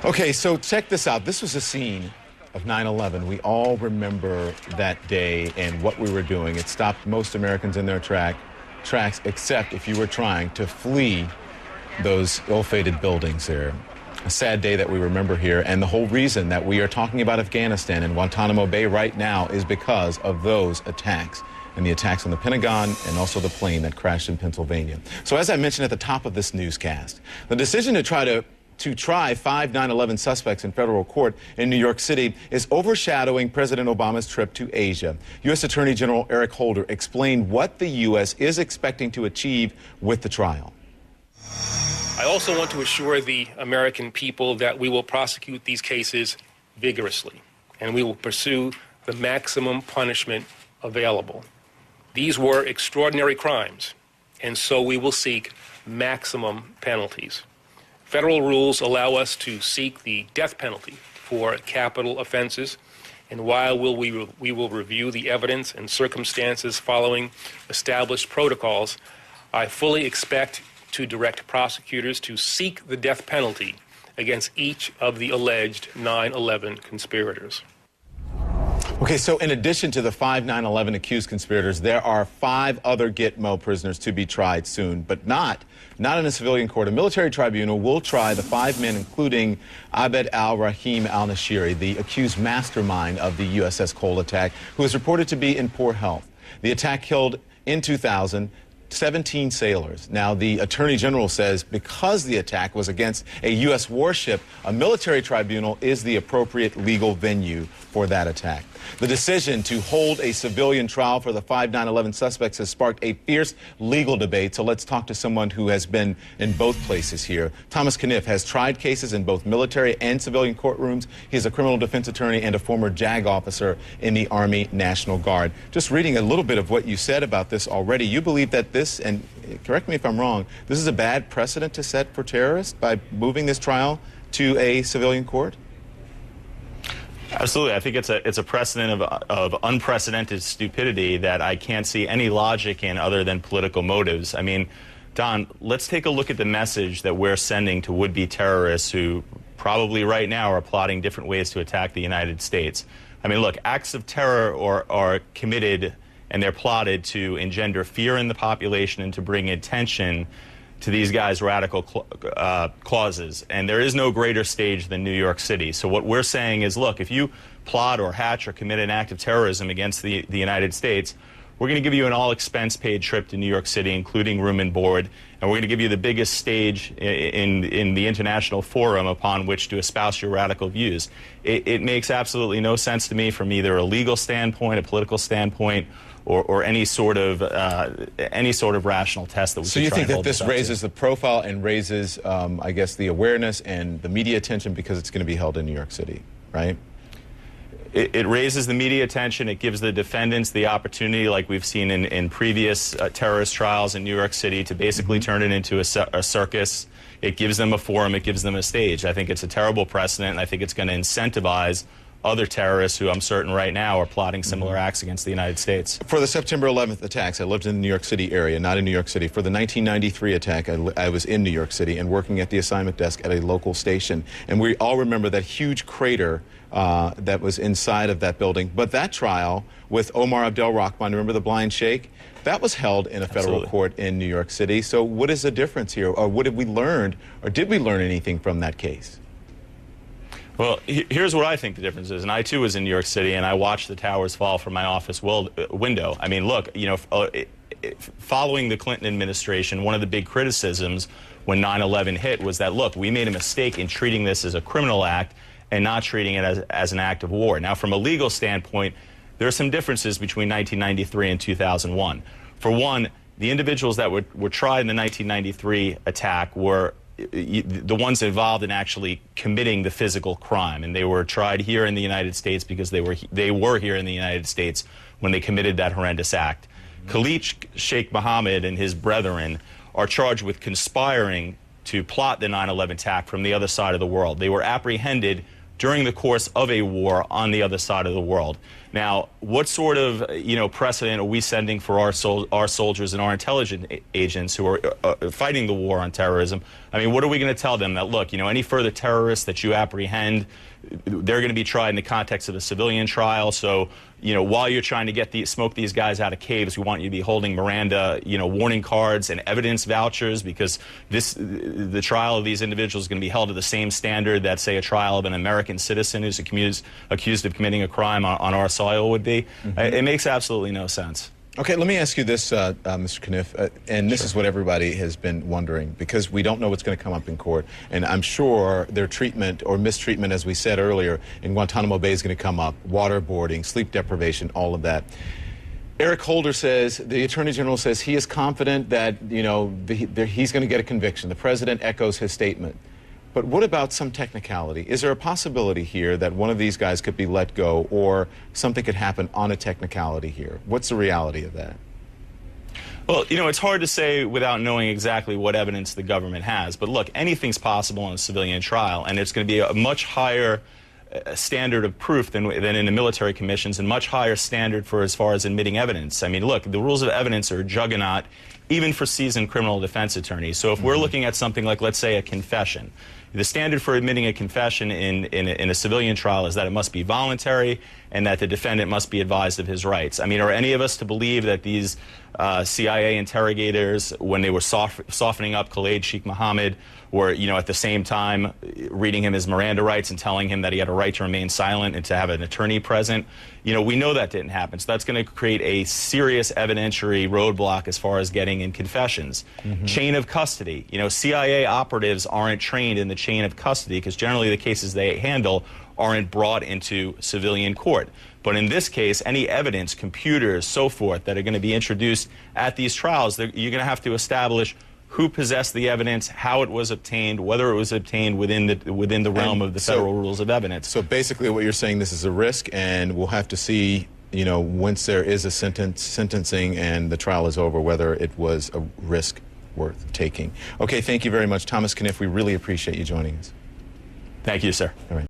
Okay, so check this out. This was a scene of 9/11. We all remember that day and what we were doing. It stopped most Americans in their tracks, except if you were trying to flee those ill-fated buildings there. A sad day that we remember here, and the whole reason that we are talking about Afghanistan and Guantanamo Bay right now is because of those attacks, and the attacks on the Pentagon and also the plane that crashed in Pennsylvania. So as I mentioned at the top of this newscast, the decision to try 5 9/11 suspects in federal court in New York City is overshadowing President Obama's trip to Asia. U.S. Attorney General Eric Holder explained what the U.S. is expecting to achieve with the trial. I also want to assure the American people that we will prosecute these cases vigorously, and we will pursue the maximum punishment available. These were extraordinary crimes, and so we will seek maximum penalties. Federal rules allow us to seek the death penalty for capital offenses, and while we will review the evidence and circumstances following established protocols, I fully expect to direct prosecutors to seek the death penalty against each of the alleged 9/11 conspirators. Okay, so in addition to the 5 9/11 accused conspirators, there are 5 other Gitmo prisoners to be tried soon, but not in a civilian court. A military tribunal will try the 5 men, including Abed al-Rahim al-Nashiri, the accused mastermind of the USS Cole attack, who is reported to be in poor health. The attack killed in 2000 17 sailors. Now, the Attorney General says because the attack was against a U.S. warship, a military tribunal is the appropriate legal venue for that attack. The decision to hold a civilian trial for the 5 9/11 suspects has sparked a fierce legal debate. So let's talk to someone who has been in both places here. Thomas Caniff has tried cases in both military and civilian courtrooms. He's a criminal defense attorney and a former JAG officer in the Army National Guard. Just reading a little bit of what you said about this already, you believe that this, and correct me if I'm wrong, this is a bad precedent to set for terrorists by moving this trial to a civilian court? Absolutely. I think it's a precedent of unprecedented stupidity that I can't see any logic in other than political motives. I mean, Don, let's take a look at the message that we're sending to would-be terrorists who probably right now are plotting different ways to attack the United States. I mean, look, acts of terror are committed and they're plotted to engender fear in the population and to bring attention to these guys' radical causes. And there is no greater stage than New York City. So what we're saying is, look, if you plot or hatch or commit an act of terrorism against the United States, we're going to give you an all-expense-paid trip to New York City, including room and board, and we're going to give you the biggest stage in the international forum upon which to espouse your radical views. It makes absolutely no sense to me from either a legal standpoint, a political standpoint, or any sort of rational test that we So you think that this raises the profile and raises, I guess, the awareness and the media attention because it's going to be held in New York City, right? It raises the media attention. It gives the defendants the opportunity, like we've seen in previous terrorist trials in New York City, to basically turn it into a circus. It gives them a forum. It gives them a stage. I think it's a terrible precedent, and I think it's going to incentivize other terrorists who I'm certain right now are plotting similar acts against the United States. For the September 11th attacks, I lived in the New York City area, not in New York City. For the 1993 attack, I was in New York City and working at the assignment desk at a local station. And we all remember that huge crater that was inside of that building. But that trial with Omar Abdel Rahman, remember the blind sheikh? That was held in a federal court in New York City. So what is the difference here? Or what have we learned, or did we learn anything from that case? Well, here's what I think the difference is. And I, too, was in New York City, and I watched the towers fall from my office window. I mean, look, you know, following the Clinton administration, one of the big criticisms when 9/11 hit was that, look, we made a mistake in treating this as a criminal act and not treating it as an act of war. Now, from a legal standpoint, there are some differences between 1993 and 2001. For one, the individuals that were tried in the 1993 attack were the ones involved in actually committing the physical crime, and they were tried here in the United States because they were here in the United States when they committed that horrendous act. Khalid Sheikh Mohammed and his brethren are charged with conspiring to plot the 9/11 attack from the other side of the world. They were apprehended during the course of a war on the other side of the world. Now, what sort of precedent are we sending for our soldiers and our intelligence agents who are fighting the war on terrorism? I mean, what are we going to tell them? That, look, any further terrorists that you apprehend, they're going to be tried in the context of a civilian trial. So, while you're trying to smoke these guys out of caves, we want you to be holding Miranda, warning cards and evidence vouchers, because the trial of these individuals is going to be held to the same standard that, say, a trial of an American citizen who's accused of committing a crime on our soil would be. It makes absolutely no sense. Okay, let me ask you this, Mr. Kniff, and this is what everybody has been wondering, because we don't know what's going to come up in court, and I'm sure their treatment or mistreatment, as we said earlier, in Guantanamo Bay is going to come up, waterboarding, sleep deprivation, all of that. Eric Holder says, the Attorney General says he is confident that, he's going to get a conviction. The President echoes his statement. But what about some technicality? Is there a possibility here that one of these guys could be let go, or something could happen on a technicality here? What's the reality of that? Well, it's hard to say without knowing exactly what evidence the government has. But look, anything's possible in a civilian trial, and it's going to be a much higher standard of proof than in the military commissions, and much higher standard for as far as admitting evidence. I mean, look, the rules of evidence are a juggernaut, even for seasoned criminal defense attorneys. So if we're looking at something like, let's say, a confession, the standard for admitting a confession in a civilian trial is that it must be voluntary and that the defendant must be advised of his rights. I mean, are any of us to believe that these CIA interrogators, when they were softening up Khalid Sheikh Mohammed, were, at the same time reading him his Miranda rights and telling him that he had a right to remain silent and to have an attorney present? We know that didn't happen. So that's going to create a serious evidentiary roadblock as far as getting in confessions. Chain of custody. CIA operatives aren't trained in the chain of custody, because generally the cases they handle aren't brought into civilian court. But in this case, any evidence, computers, so forth, that are going to be introduced at these trials, you're going to have to establish who possessed the evidence, how it was obtained, whether it was obtained within the realm of the federal rules of evidence. So basically what you're saying, this is a risk, and we'll have to see, once there is a sentencing and the trial is over, whether it was a risk worth taking. Okay, thank you very much, Thomas Kniff. We really appreciate you joining us. Thank you, sir. All right.